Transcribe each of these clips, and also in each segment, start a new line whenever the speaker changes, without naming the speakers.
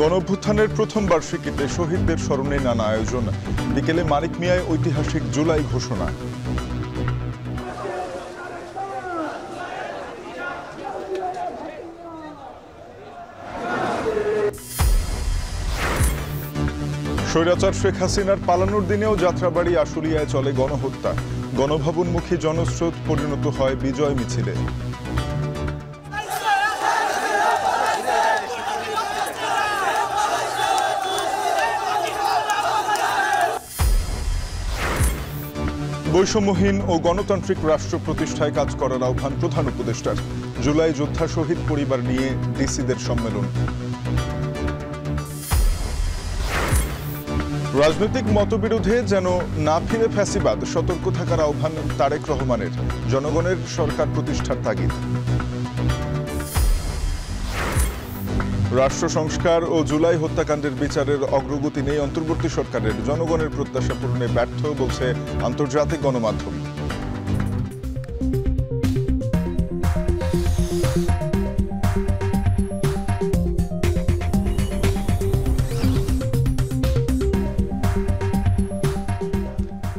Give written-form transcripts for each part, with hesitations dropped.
গণঅভ্যুত্থানের প্রথম বার্ষিকীতে শহীদদের স্মরণে নানা আয়োজন। বিকেলে মানিক মিয়ায় ঐতিহাসিক জুলাই ঘোষণা। স্বৈরাচার শেখ হাসিনার পালানোর দিনেও যাত্রাবাড়ি আশুলিয়ায় চলে গণহত্যা। গণভবনমুখী জনস্রোত পরিণত হয় বিজয় মিছিলে। বৈষম্যহীন ও গণতান্ত্রিক রাষ্ট্র প্রতিষ্ঠায় কাজ করার আহ্বান প্রধান উপদেষ্টার। জুলাই যোদ্ধা শহীদ পরিবার নিয়ে ডিসিদের সম্মেলন। রাজনৈতিক মতবিরোধে যেন না ফিরে ফ্যাসিবাদ, সতর্ক থাকার আহ্বান তারেক রহমানের। জনগণের সরকার প্রতিষ্ঠার তাগিদ। রাষ্ট্র সংস্কার ও জুলাই হত্যাকাণ্ডের বিচারের অগ্রগতি নেই অন্তর্বর্তী সরকারের। জনগণের প্রত্যাশা পূরণে ব্যর্থ বলছে আন্তর্জাতিক গণমাধ্যম।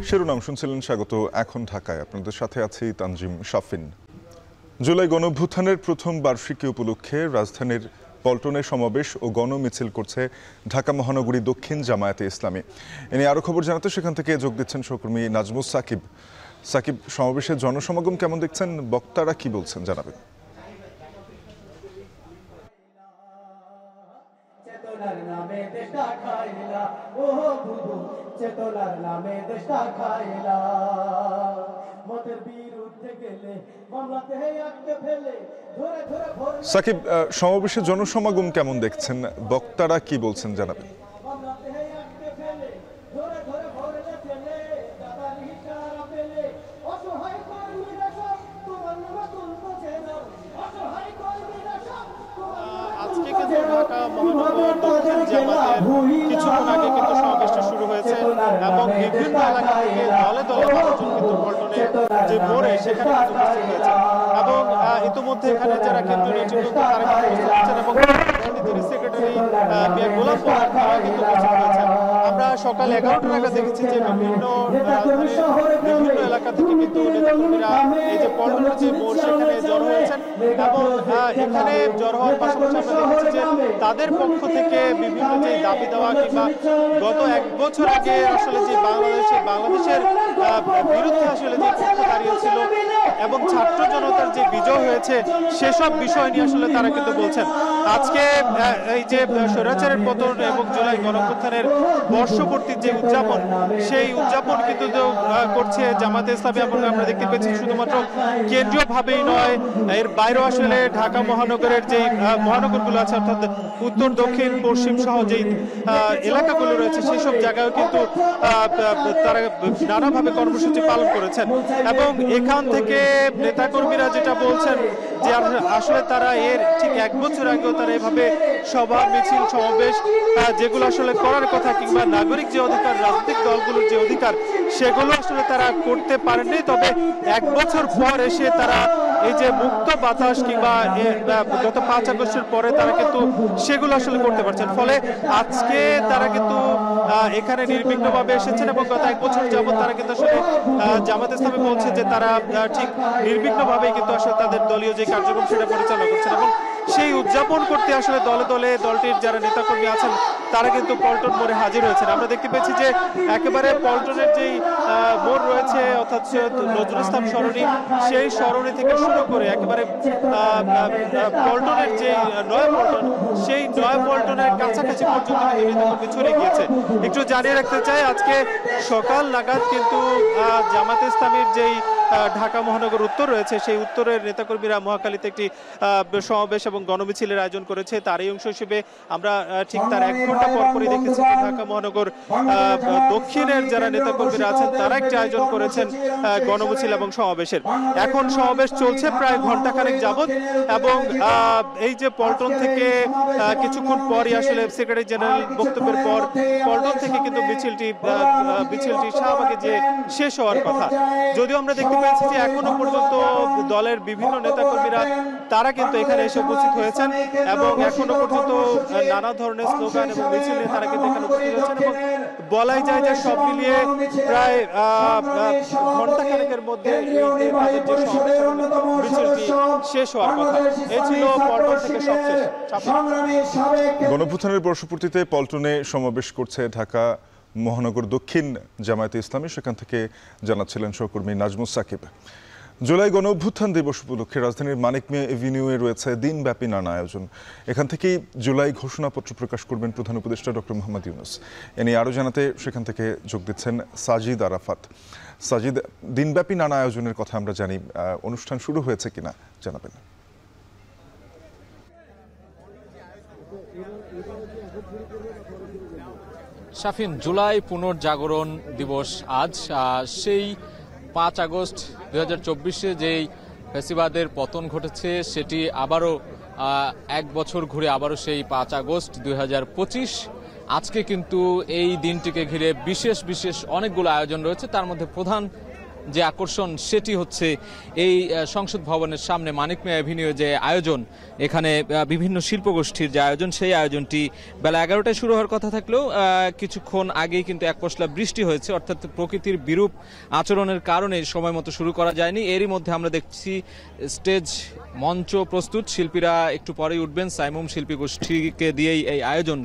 শিরোনাম শুনছিলেন, স্বাগত। এখন ঢাকায় আপনাদের সাথে আছি তানজিম শাফিন। জুলাই গণঅভ্যুত্থানের প্রথম বার্ষিকী উপলক্ষে রাজধানীর পল্টনে সমাবেশ ও গণমিছিল করছে ঢাকা মহানগরী দক্ষিণ জামায়াতে ইসলামী। এ নিয়ে আরো খবর জানাতে সেখান থেকে যোগ দিচ্ছেন সহকর্মী নাজমুস সাকিব। সাকিব, সমাবেশের জনসমাগম কেমন দেখছেন? বক্তারা কি বলছেন জানাবেন। সাকিব, সমাবেশে জনসমাগম কেমন দেখছেন? বক্তারা কি বলছেন জানাবেন।
আজকে কিন্তু ঢাকা মহানগর দক্ষিণ জামাতের কিছুক্ষণ আগে কিন্তু সমাবেশটা শুরু হয়েছে এবং বিভিন্ন এলাকা থেকে দলে দলে মানুষজন কিন্তু পল্টনে যে মোড়ে সেখানে কিন্তু উপস্থিত হয়েছে এবং ইতিমধ্যে এখানে যারা কেন্দ্রীয় নেতৃত্ব তারা কিন্তু উপস্থিত হচ্ছেন এবং রাজনীতির সেক্রেটারি মিয়া গোলাম মোহাম্মদ তারা কিন্তু উপস্থিত হয়েছেন। আমরা সকাল 11টা নাগাদ দেখেছি যে বিভিন্ন এলাকা থেকে কিন্তু নেতাকর্মীরা এই যে পল্টনের যে মোড় সেখানে জড়ো হয়েছেন এবং এখানে জড়ো হওয়ার পাশাপাশি আমরা দেখেছি যে তাদের পক্ষ থেকে বিভিন্ন যে দাবি দেওয়া কিংবা গত 1 বছর আগে আসলে যে বাংলাদেশের বিরুদ্ধে আসলে যে পক্ষ দাঁড়িয়েছিল এবং ছাত্র জনতার যে বিজয় হয়েছে সেসব বিষয় নিয়ে আসলে তারা কিন্তু বলছেন। আজকে এই যে স্বৈরাচারের পতন এবং জুলাই গণঅভ্যুত্থানের বর্ষপূর্তির যে উদযাপন, সেই উদযাপন কিন্তু করছে জামায়াতে ইসলামী এবং আমরা দেখতে পেয়েছি শুধুমাত্র কেন্দ্রীয় ভাবেই নয়, এর বাইরেও আসলে ঢাকা মহানগরের যে মহানগরগুলো আছে অর্থাৎ উত্তর, দক্ষিণ, পশ্চিম সহ যে এলাকাগুলো রয়েছে সেসব জায়গায় কিন্তু তারা নানাভাবে কর্মসূচি পালন করেছেন এবং এখান থেকে নেতাকর্মীরা যেটা বলছেন যে আসলে তারা এর ঠিক 1 বছর আগেও তারা এভাবে সভা, মিছিল, সমাবেশ যেগুলো আসলে করার কথা কিংবা নাগরিক যে অধিকার, রাজনৈতিক দলগুলোর যে অধিকার সেগুলো আসলে তারা করতে পারেননি। তবে 1 বছর পর এসে তারা এই যে মুক্ত বাতাস কিংবা গত 5 আগস্টের পরে তারা কিন্তু সেগুলো আসলে করতে পারছেন। ফলে আজকে তারা কিন্তু এখানে নির্বিঘ্নভাবে এসেছেন এবং গত 1 বছর যাবত তারা কিন্তু আসলে জামায়াতে ইসলামী বলছে যে তারা ঠিক নির্বিঘ্নভাবেই কিন্তু আসলে তাদের দলীয় যে কার্যক্রম সেটা পরিচালনা করছেন এবং সেই উদযাপন করতে আসলে দলে দলে দলটির যারা নেতাকর্মী আছেন তারা কিন্তু পল্টন মোড়ে হাজির হয়েছেন। আমরা দেখতে পেয়েছি যে একেবারে পল্টনের যেই মোড় রয়েছে অর্থাৎ নজরুল ইসলাম সরণি, সেই সরণি থেকে শুরু করে একেবারে পল্টনের যে নয়া পল্টন, সেই নয়া পল্টনের কাছাকাছি পর্যন্ত নেতাকর্মী ছড়িয়ে গিয়েছে। একটু জানিয়ে রাখতে চাই, আজকে সকাল নাগাদ কিন্তু জামায়াতে ইসলামীর যেই ঢাকা মহানগর উত্তর রয়েছে সেই উত্তরের নেতাকর্মীরা মহাখালীতে একটি সমাবেশ এবং গণমিছিলের আয়োজন করেছে। তার এই অংশ হিসেবে আমরা ঠিক তার 1 ঘন্টা পরপরই দেখেছি ঢাকা মহানগর দক্ষিণের যারা নেতাকর্মীরা আছেন তারা একটি আয়োজন করেছেন গণমিছিল এবং সমাবেশের। এখন সমাবেশ চলছে প্রায় ঘন্টাখানেক যাবত এবং এই যে পল্টন থেকে কিছুক্ষণ পরই আসলে সেক্রেটারি জেনারেল বক্তব্যের পর পল্টন থেকে কিন্তু মিছিলটি শাহবাগে যে শেষ হওয়ার কথা। যদিও আমরা দেখতে পেয়েছি যে এখনো পর্যন্ত দলের বিভিন্ন নেতাকর্মীরা তারা কিন্তু এখানে এসে উপস্থিত হয়েছেন এবং এখনো পর্যন্ত নানা ধরনের স্লোগান এবং মিছিল নিয়ে তারা কিন্তু এখানে উপস্থিত হয়েছেন এবং বলাই যায় যে সব মিলিয়ে প্রায় ঘন্টাখানেকের মধ্যে তাদের যে মিছিলটি শেষ হওয়ার কথা। এই ছিল পল্টন থেকে সবশেষ।
গণঅভ্যুত্থানের বর্ষপূর্তিতে পল্টনে সমাবেশ করছে ঢাকা মহানগর দক্ষিণ জামায়াতে ইসলামী, সেখান থেকে জানাচ্ছিলেন সহকর্মী নাজমুস সাকিব। জুলাই গণঅভ্যুত্থান দিবস উপলক্ষে রাজধানীর মানিক মিয়া এভিনিউয়ে রয়েছে দিনব্যাপী নানা আয়োজন। এখান থেকেই জুলাই ঘোষণাপত্র প্রকাশ করবেন প্রধান উপদেষ্টা ডক্টর মোহাম্মদ ইউনূস। এ নিয়ে আরও জানাতে সেখান থেকে যোগ দিচ্ছেন সাজিদ আরাফাত। সাজিদ, দিনব্যাপী নানা আয়োজনের কথা আমরা জানি, অনুষ্ঠান শুরু হয়েছে কিনা জানাবেন।
শাফিন, জুলাই পুনর্জাগরণ দিবস আজ। সেই 5 আগস্ট 2024-এ যেই ফ্যাসিবাদের পতন ঘটেছে সেটি আবারও 1 বছর ঘুরে আবারও সেই 5 আগস্ট 2025। আজকে কিন্তু এই দিনটিকে ঘিরে বিশেষ অনেকগুলো আয়োজন রয়েছে। তার মধ্যে প্রধান যে আকর্ষণ সেটি হচ্ছে এই সংসদ ভবনের সামনে মানিক মিয়া এভিনিউ যে আয়োজন, এখানে বিভিন্ন শিল্পগোষ্ঠীর যে আয়োজন, সেই আয়োজনটি বেলা 11টায় শুরু হওয়ার কথা থাকলেও কিছুক্ষণ আগেই কিন্তু এক পশলা বৃষ্টি হয়েছে, অর্থাৎ প্রকৃতির বিরূপ আচরণের কারণে সময় মতো শুরু করা যায়নি। এরই মধ্যে আমরা দেখছি স্টেজ মঞ্চ প্রস্তুত, শিল্পীরা একটু পরেই উঠবেন। সাইমুম শিল্পী গোষ্ঠীকে দিয়েই এই আয়োজন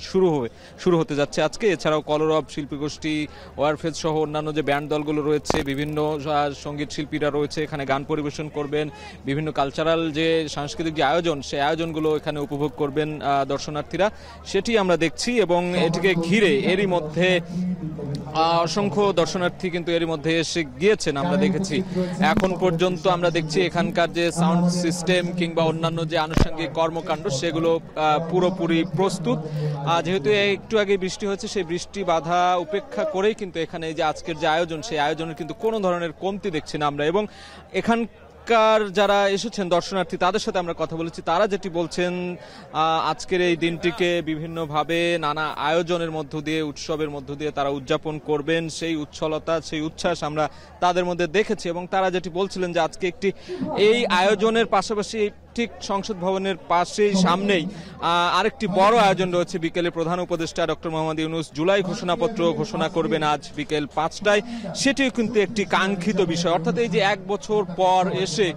শুরু হতে যাচ্ছে আজকে। এছাড়াও কলরব শিল্পী গোষ্ঠী, ওয়ারফেজ সহ অন্যান্য যে ব্যান্ড দলগুলো রয়েছে, বিভিন্ন সঙ্গীত শিল্পীরা রয়েছে, এখানে গান পরিবেশন করবেন। বিভিন্ন কালচারাল যে সাংস্কৃতিক যে আয়োজন, সেই আয়োজনগুলো এখানে উপভোগ করবেন দর্শনার্থীরা, সেটি আমরা দেখছি। এবং এটিকে ঘিরে এরই মধ্যে অসংখ্য দর্শনার্থী কিন্তু এরই মধ্যে এসে গিয়েছেন, আমরা দেখেছি। এখন পর্যন্ত আমরা দেখছি এখানকার যে সাউন্ড সিস্টেম কিংবা অন্যান্য যে আনুষঙ্গিক কর্মকাণ্ড সেগুলো পুরোপুরি প্রস্তুত। যেহেতু একটু আগে বৃষ্টি হয়েছে, সেই বৃষ্টি বাধা উপেক্ষা করেই কিন্তু এখানে যে আজকের যে আয়োজন, সেই আয়োজনের কিন্তু কোনো ধরনের কমতি দেখছি না আমরা। এবং এখানকার যারা এসেছেন দর্শনার্থী, তাদের সাথে আমরা কথা বলেছি। তারা যেটি বলছেন, আজকের এই দিনটিকে বিভিন্নভাবে নানা আয়োজনের মধ্য দিয়ে, উৎসবের মধ্য দিয়ে তারা উদযাপন করবেন। সেই উচ্ছলতা, সেই উচ্ছ্বাস আমরা তাদের মধ্যে দেখেছি। এবং তারা যেটি বলছিলেন যে আজকে একটি এই আয়োজনের পাশাপাশি ঠিক সংসদ ভবনের পাশেই সামনেই আরেকটি বড় আয়োজন রয়েছে। বিকেলে প্রধান উপদেষ্টা ডক্টর মোহাম্মদ ইউনূস জুলাই ঘোষণাপত্র ঘোষণা করবেন আজ বিকেল 5টায়। সেটিও কিন্তু একটি কাঙ্ক্ষিত বিষয়, অর্থাৎ এই যে 1 বছর পর এসে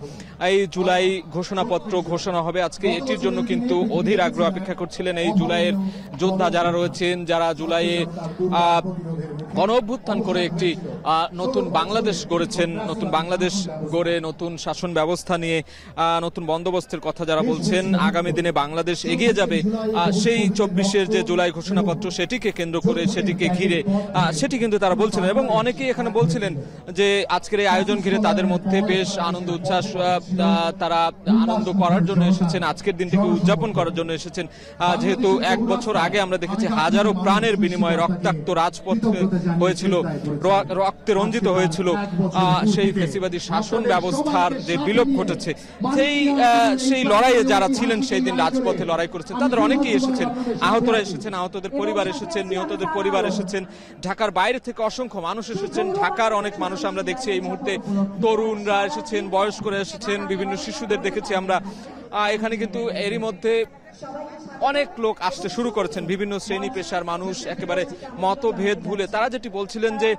এই জুলাই ঘোষণাপত্র ঘোষণা হবে আজকে, এটির জন্য কিন্তু অধীর আগ্রহ অপেক্ষা করছিলেন এই জুলাইয়ের যোদ্ধা যারা রয়েছেন, যারা জুলাইয়ে গণ অভ্যুত্থান করে একটি নতুন বাংলাদেশ গড়েছেন। নতুন বাংলাদেশ গড়ে নতুন শাসন ব্যবস্থা নিয়ে নতুন বন্দোবস্তের কথা যারা বলছেন, আগামী দিনে বাংলাদেশ এগিয়ে যাবে, সেই 24-এর যে জুলাই ঘোষণাপত্র সেটিকে কেন্দ্র করে, সেটিকে ঘিরে সেটি কিন্তু তারা বলছিলেন। এবং অনেকেই এখানে বলছিলেন যে আজকের এই আয়োজন ঘিরে তাদের মধ্যে বেশ আনন্দ উচ্ছ্বাস, তারা আনন্দ করার জন্য এসেছেন, আজকের দিনটিকে উদযাপন করার জন্য এসেছেন। যেহেতু 1 বছর আগে আমরা দেখেছি হাজারো প্রাণের বিনিময়ে রক্তাক্ত রাজপথ হয়েছিল, রক্তে রঞ্জিত হয়েছিল সেই ফ্যাসিবাদী শাসন ব্যবস্থার যে বিলোপ ঘটেছে। সেই লড়াইয়ে যারা ছিলেন, সেই দিন রাজপথে লড়াই করেছেন, তাদের অনেকেই এসেছেন। আহতরা এসেছেন, আহতদের পরিবার এসেছেন, নিহতদের পরিবার এসেছেন, ঢাকার বাইরে থেকে অসংখ্য মানুষ এসেছেন। ঢাকার অনেক মানুষ আমরা দেখছি এই মুহূর্তে, তরুণরা এসেছেন, বয়স্করা এসেছেন, বিভিন্ন শিশুদের দেখেছি আমরা এখানে। কিন্তু এরই মধ্যে অনেক লোক আসতে শুরু করেছেন, বিভিন্ন শ্রেণী পেশার মানুষ, একেবারে মতভেদ ভুলে। তারা যেটি বলছিলেন যে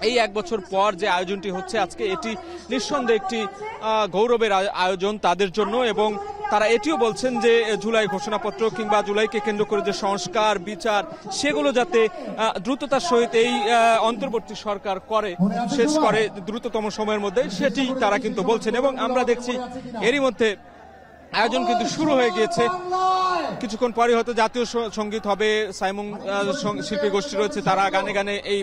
এই 1 বছর পর যে আয়োজনটি হচ্ছে আজকে, এটি নিঃসন্দেহে একটি গৌরবের আয়োজন তাদের জন্য। এবং তারা এটিও বলছেন যে জুলাই ঘোষণাপত্র কিংবা জুলাইকে কেন্দ্র করে যে সংস্কার বিচার, সেগুলো যাতে দ্রুততার সহিত এই অন্তর্বর্তী সরকার শেষ করে দ্রুততম সময়ের মধ্যে, সেটি তারা কিন্তু বলছেন। এবং আমরা দেখছি এরই মধ্যে আয়োজন কিন্তু শুরু হয়ে গিয়েছে। কিছুক্ষণ পরে হয়তো জাতীয় সঙ্গীত হবে, সাইমুম শিল্পী গোষ্ঠী রয়েছে, তারা গানে গানে এই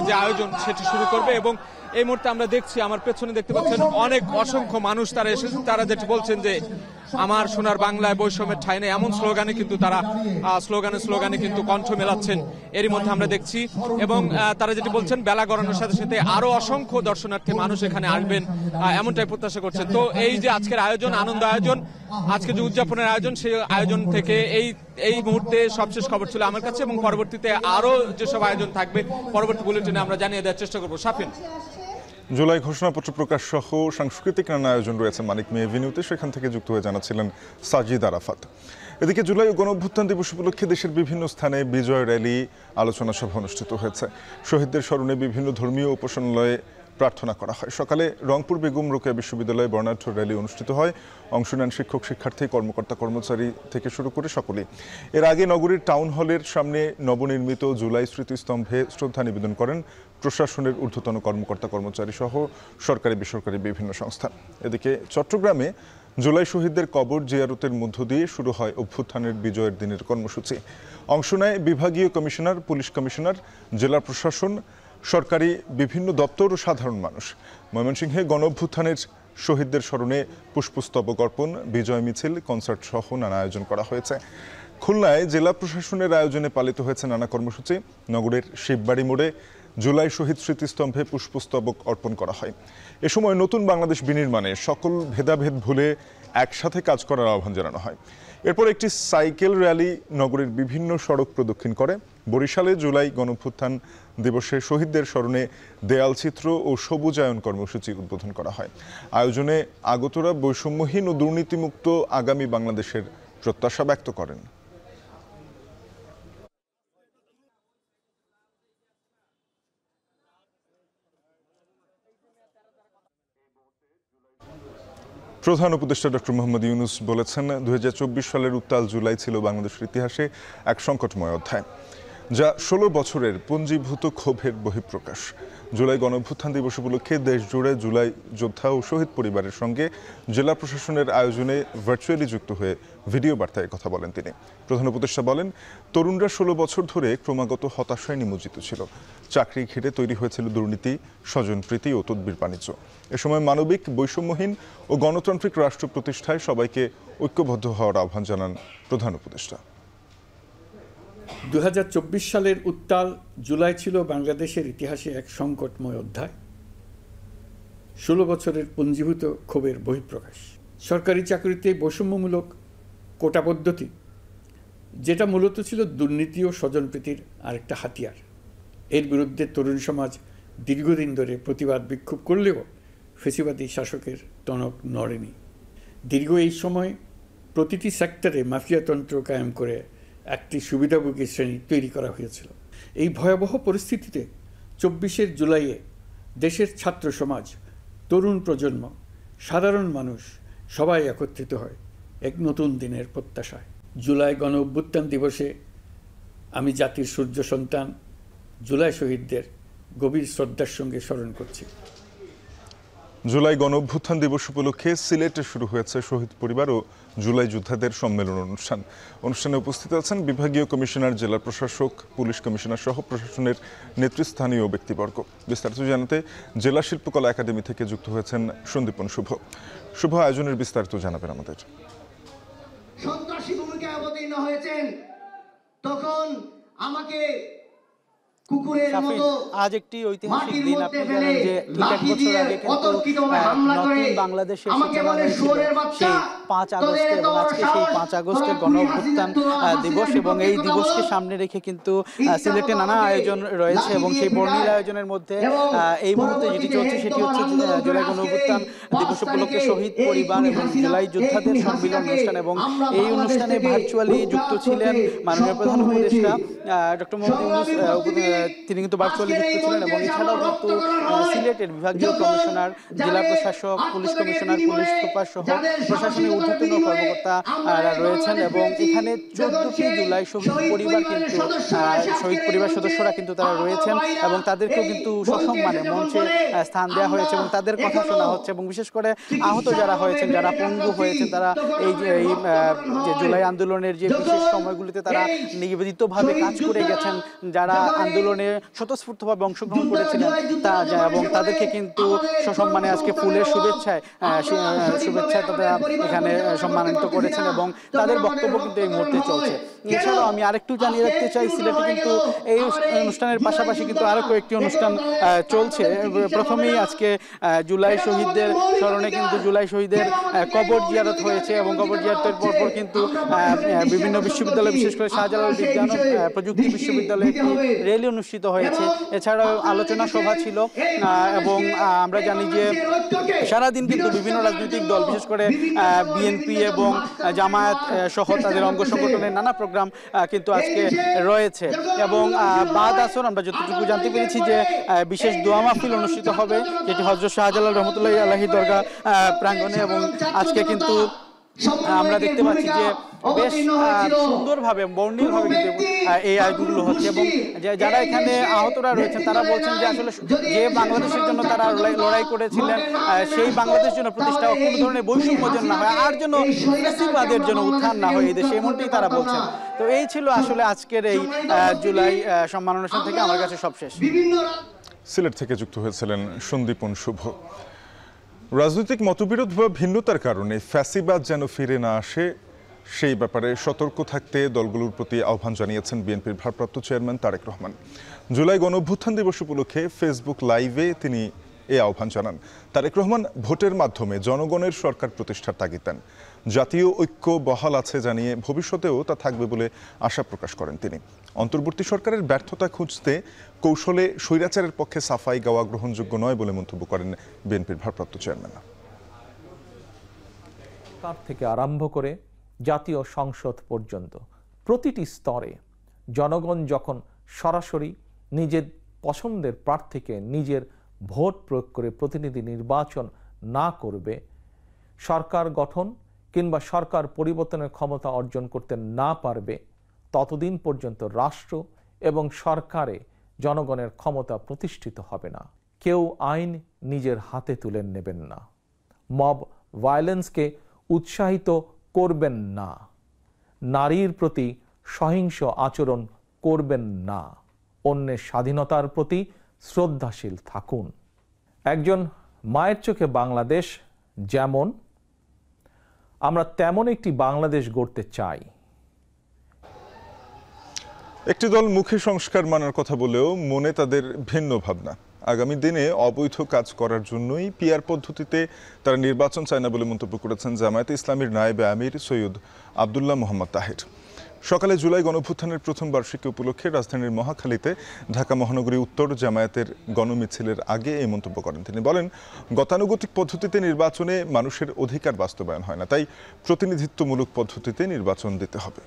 যে আয়োজন সেটি শুরু করবে। এবং এই মুহূর্তে আমরা দেখছি, আমার পেছনে দেখতে পাচ্ছেন অনেক অসংখ্য মানুষ তারা এসেছেন। তারা যেটি বলছেন যে আমার সোনার বাংলায় বৈষম্যের ঠাঁই নেই, এমন স্লোগানে কিন্তু তারা স্লোগানে কিন্তু কণ্ঠ মেলাচ্ছেন এরই মধ্যে আমরা দেখছি। এবং তারা যেটি বলছেন, বেলা গড়ানোর সাথে সাথে আরো অসংখ্য দর্শনার্থী মানুষ এখানে আসবেন, এমনটাই প্রত্যাশা করছেন। তো এই যে আজকের আয়োজন, আনন্দ আয়োজন, আজকে যে উদযাপনের আয়োজন, সেই আয়োজন থেকে এই মুহূর্তে সবশেষ খবর ছিল আমার কাছে। এবং পরবর্তীতে আরো যেসব আয়োজন থাকবে পরবর্তী বুলেটিনে আমরা জানিয়ে দেওয়ার চেষ্টা করবো। শাফিন।
জুলাই ঘোষণাপত্র প্রকাশ সহ সাংস্কৃতিক নানা আয়োজন রয়েছে মানিক মিয়া এভিনিউতে, সেখান থেকে যুক্ত হয়ে জানাচ্ছিলেন সাজিদ আরাফাত। এদিকে জুলাই গণঅভ্যুত্থান দিবস উপলক্ষে দেশের বিভিন্ন স্থানে বিজয় র্যালি, আলোচনা সভা অনুষ্ঠিত হয়েছে। শহীদদের স্মরণে বিভিন্ন ধর্মীয় উপাসনালয়ে প্রার্থনা করা হয়। সকালে রংপুর বেগম রোকেয়া বিশ্ববিদ্যালয়ে বর্ণাঢ্য র্যালি অনুষ্ঠিত হয়। অংশ নেন শিক্ষক, শিক্ষার্থী, কর্মকর্তা, কর্মচারী থেকে শুরু করে সকলেই। এর আগে নগরীর টাউন হলের সামনে নবনির্মিত জুলাই স্মৃতিস্তম্ভে শ্রদ্ধা নিবেদন করেন প্রশাসনের ঊর্ধ্বতন কর্মকর্তা, কর্মচারী সহ সরকারি বেসরকারি বিভিন্ন সংস্থা। এদিকে চট্টগ্রামে জুলাই শহীদদের কবর জিয়ারতের মধ্য দিয়ে শুরু হয় অভ্যুত্থানের বিজয়ের দিনের কর্মসূচি। অংশ নেয় বিভাগীয় কমিশনার, পুলিশ কমিশনার, জেলা প্রশাসন, সরকারি বিভিন্ন দপ্তর ও সাধারণ মানুষ। ময়মনসিংহে গণঅভ্যুত্থানের শহীদদের স্মরণে পুষ্পস্তবক অর্পণ, বিজয় মিছিল, কনসার্ট সহ নানা আয়োজন করা হয়েছে। খুলনায় জেলা প্রশাসনের আয়োজনে পালিত হয়েছে নানা কর্মসূচি। নগরের শিববাড়ি মোড়ে জুলাই শহীদ স্মৃতিস্তম্ভে পুষ্পস্তবক অর্পণ করা হয়। এ সময় নতুন বাংলাদেশ বিনির্মাণে সকল ভেদাভেদ ভুলে একসাথে কাজ করার আহ্বান জানানো হয়। এরপর একটি সাইকেল র্যালি নগরীর বিভিন্ন সড়ক প্রদক্ষিণ করে। বরিশালে জুলাই গণঅভ্যুত্থান দিবসে শহীদদের স্মরণে দেয়ালচিত্র ও সবুজায়ন কর্মসূচি উদ্বোধন করা হয়। আয়োজনে আগতরা বৈষম্যহীন ও দুর্নীতিমুক্ত আগামী বাংলাদেশের প্রত্যাশা ব্যক্ত করেন। প্রধান উপদেষ্টা ডক্টর মোহাম্মদ ইউনূস বলেছেন, 2024 সালের উত্তাল জুলাই ছিল বাংলাদেশের ইতিহাসে এক সংকটময় অধ্যায়, যা 16 বছরের পুঞ্জীভূত ক্ষোভের বহিঃপ্রকাশ। জুলাই গণঅভ্যুত্থান দিবস উপলক্ষে দেশ জুড়ে জুলাই যোদ্ধা ও শহীদ পরিবারের সঙ্গে জেলা প্রশাসনের আয়োজনে ভার্চুয়ালি যুক্ত হয়ে ভিডিও বার্তায় কথা বলেন তিনি। প্রধান উপদেষ্টা বলেন, তরুণরা 16 বছর ধরে ক্রমাগত হতাশায় নিমজ্জিত ছিল। চাকরি ঘিরে তৈরি হয়েছিল দুর্নীতি, স্বজনপ্রীতি ও তদবির বাণিজ্য। এ সময় মানবিক, বৈষম্যহীন ও গণতান্ত্রিক রাষ্ট্র প্রতিষ্ঠায় সবাইকে ঐক্যবদ্ধ হওয়ার আহ্বান জানান প্রধান উপদেষ্টা।
2024 সালের উত্তাল জুলাই ছিল বাংলাদেশের ইতিহাসে এক সংকটময় অধ্যায়, 16 বছরের পুঞ্জীভূত ক্ষোভের বহিঃপ্রকাশ। সরকারি চাকরিতে বৈষম্যমূলক কোটা পদ্ধতি, যেটা মূলত ছিল দুর্নীতি ও স্বজনপ্রীতির আরেকটা হাতিয়ার, এর বিরুদ্ধে তরুণ সমাজ দীর্ঘদিন ধরে প্রতিবাদ বিক্ষোভ করলেও ফ্যাসিবাদী শাসকের টনক নড়েনি। দীর্ঘ এই সময় প্রতিটি সেক্টরে মাফিয়াতন্ত্র কায়েম করে একটি সুবিধাভোগী শ্রেণী তৈরি করা হয়েছিল। এই ভয়াবহ পরিস্থিতিতে 24 জুলাইয়ে দেশের ছাত্র সমাজ, তরুণ প্রজন্ম, সাধারণ মানুষ সবাই একত্রিত হয় এক নতুন দিনের প্রত্যাশায়। জুলাই গণঅভ্যুত্থান দিবসে আমি জাতির সূর্য সন্তান জুলাই শহীদদের গভীর শ্রদ্ধার সঙ্গে স্মরণ করছি।
জুলাই গণঅভ্যুত্থান দিবস উপলক্ষে সিলেটে শুরু হয়েছে শহীদ পরিবার ও জুলাই যোদ্ধাদের সম্মেলন অনুষ্ঠান। অনুষ্ঠানে উপস্থিত আছেন বিভাগীয় কমিশনার, জেলা প্রশাসক, পুলিশ কমিশনার সহ প্রশাসনের নেতৃস্থানীয় ব্যক্তিবর্গ। বিস্তারিত জানাতে জেলা শিল্পকলা একাডেমি থেকে যুক্ত হয়েছেন সন্দীপন শুভ। শুভ, আয়োজনের বিস্তারিত জানাবেন আমাদের।
সন্ত্রাসী ভূমিকায় অবতীর্ণ হয়েছেন, তখন আমাকে কুকুরের মতো
আজ একটি ঐতিহাসিক দিন। আপনি জানেন যে ঠিক এক বছর আগে কিন্তু নতুন বাংলাদেশের সূচনা হয়েছিল সেই 5 আগস্টে, এবং আজকে সেই 5 আগস্টের গণঅভ্যুত্থান দিবস, এবং এই দিবসকে সামনে রেখে কিন্তু সিলেটে নানা আয়োজন রয়েছে। এবং সেই বর্ণিল আয়োজনের মধ্যে এই মুহূর্তে যেটি চলছে সেটি হচ্ছে জুলাই গণঅভ্যুত্থান দিবস উপলক্ষে শহীদ পরিবার এবং জুলাই যোদ্ধাদের সম্মিলন অনুষ্ঠান। এবং এই অনুষ্ঠানে ভার্চুয়ালি যুক্ত ছিলেন মাননীয় প্রধান উপদেষ্টা ডক্টর মোহাম্মদ ইউনূস। তিনি কিন্তু ভার্চুয়ালি যুক্ত ছিলেন, এবং এছাড়াও কিন্তু সিলেটের বিভাগীয় কমিশনার, জেলা প্রশাসক, পুলিশ কমিশনার, পুলিশ সুপার সহ প্রশাসনের ঊর্ধ্বতন কর্মকর্তা রয়েছেন। এবং এখানে 14টি জুলাই শহীদ পরিবার কিন্তু শহীদ পরিবার সদস্যরা কিন্তু তারা রয়েছেন, এবং তাদেরকেও কিন্তু সসম্মানে মঞ্চে স্থান দেওয়া হয়েছে এবং তাদের কথা শোনা হচ্ছে। এবং বিশেষ করে আহত যারা হয়েছেন, যারা পঙ্গু হয়েছেন, তারা এই যে জুলাই আন্দোলনের যে বিশেষ সময়গুলিতে তারা নিবেদিতভাবে কাজ করে গেছেন, যারা আন্দোলনে স্বতঃস্ফূর্তভাবে অংশগ্রহণ করেছিলেন এবং তাদেরকে কিন্তু সসম্মানে আজকে ফুলের শুভেচ্ছায় তারা এখানে সম্মানিত করেছেন, এবং তাদের বক্তব্য কিন্তু এই মুহূর্তে চলছে। এছাড়াও আমি আরেকটু জানিয়ে রাখতে চাই, সিলেটে কিন্তু এই অনুষ্ঠানের পাশাপাশি কিন্তু আরো কয়েকটি অনুষ্ঠান চলছে। প্রথমেই আজকে জুলাই শহীদদের স্মরণে কিন্তু জুলাই শহীদের কবর জিয়ারত হয়েছে, এবং কবর জিয়ারতের পরপর কিন্তু বিভিন্ন বিশ্ববিদ্যালয়, বিশেষ করে শাহজালাল বিজ্ঞান ও প্রযুক্তি বিশ্ববিদ্যালয়ে একটি র্যালি অনুষ্ঠিত হয়েছে। এছাড়াও আলোচনা সভা ছিল এবং আমরা জানি যে সারাদিন কিন্তু বিভিন্ন রাজনৈতিক দল, বিশেষ করে বিএনপি এবং জামায়াত সহ তাদের অঙ্গ সংগঠনের নানা প্রোগ্রাম কিন্তু আজকে রয়েছে। এবং বাদ আসর আমরা যতটুকু জানতে পেরেছি যে বিশেষ দোয়া মাহফিল অনুষ্ঠিত হবে, যেটি হযরত শাহজালাল রহমতুল্লাহি আলাইহি দরগা প্রাঙ্গণে। এবং আজকে কিন্তু আমরা দেখতে পাচ্ছি যে বেশ সুন্দরভাবে বর্ণিলভাবে কিন্তু এই আয়োজনগুলো হচ্ছে। এবং যারা এখানে আহতরা রয়েছেন তারা বলছেন যে আসলে যে বাংলাদেশের জন্য তারা লড়াই করেছিলেন, সেই বাংলাদেশ যেন প্রতিষ্ঠা কোনো ধরনের বৈষম্য যেন না হয়, আর যেন ফ্যাসিবাদের জন্য উত্থান না হয় এই দেশে, এমনটাই তারা বলছেন। তো এই ছিল আসলে আজকের এই জুলাই সম্মান অনুষ্ঠান থেকে আমার কাছে সবশেষ।
সিলেট থেকে যুক্ত হয়েছিলেন সন্দীপন শুভ। রাজনৈতিক মতবিরোধ বা ভিন্নতার কারণে ফ্যাসিবাদ যেন ফিরে না আসে সেই ব্যাপারে সতর্ক থাকতে দলগুলোর প্রতি আহ্বান জানিয়েছেন বিএনপির ভারপ্রাপ্ত চেয়ারম্যান তারেক রহমান। জুলাই গণঅভ্যুত্থান দিবস উপলক্ষে ফেসবুক লাইভে তিনি এই আহ্বান জানান। তারেক রহমান ভোটের মাধ্যমে জনগণের সরকার প্রতিষ্ঠার তাগিদ দেন। জাতীয় ঐক্য বহাল আছে জানিয়ে ভবিষ্যতেও তা থাকবে বলে আশা প্রকাশ করেন তিনি। অন্তর্বর্তী সরকারের ব্যর্থতা খুঁজতে কৌশলে স্বৈরাচারের পক্ষে সাফাই গাওয়া গ্রহণযোগ্য নয় বলে মন্তব্য করেন বিএনপির ভারপ্রাপ্ত চেয়ারম্যান।
তার থেকে আরম্ভ করে জাতীয় সংসদ পর্যন্ত প্রতিটি স্তরে জনগণ যখন সরাসরি নিজের পছন্দের প্রার্থীকে নিজের ভোট প্রয়োগ করে প্রতিনিধি নির্বাচন না করবে, সরকার গঠন কিংবা সরকার পরিবর্তনের ক্ষমতা অর্জন করতে না পারবে, ততদিন পর্যন্ত রাষ্ট্র এবং সরকারে জনগণের ক্ষমতা প্রতিষ্ঠিত হবে না। কেউ আইন নিজের হাতে তুলে নেবেন না, মব ভায়োলেন্সকে উৎসাহিত করবেন না, নারীর প্রতি সহিংস আচরণ করবেন না, অন্যের স্বাধীনতার প্রতি শ্রদ্ধাশীল থাকুন। একজন মায়ের চোখে বাংলাদেশ যেমন, আমরা তেমন একটি বাংলাদেশ গড়তে চাই।
একটি দল মুখে সংস্কার মানার কথা বলেও মনে তাদের ভিন্ন ভাবনা। আগামী দিনে অবৈধ কাজ করার জন্যই পিআর পদ্ধতিতে তারা নির্বাচন চায় না বলে মন্তব্য করেছেন জামায়াতে ইসলামীর নায়েবে আমির সৈয়দ আবদুল্লাহ মোহাম্মদ তাহের। সকালে জুলাই গণঅভ্যুত্থানের প্রথম বার্ষিকী উপলক্ষে রাজধানীর মহাখালীতে ঢাকা মহানগরী উত্তর জামায়াতের গণমিছিলের আগে এই মন্তব্য করেন তিনি। বলেন, গতানুগতিক পদ্ধতিতে নির্বাচনে মানুষের অধিকার বাস্তবায়ন হয় না, তাই প্রতিনিধিত্বমূলক পদ্ধতিতে নির্বাচন দিতে হবে।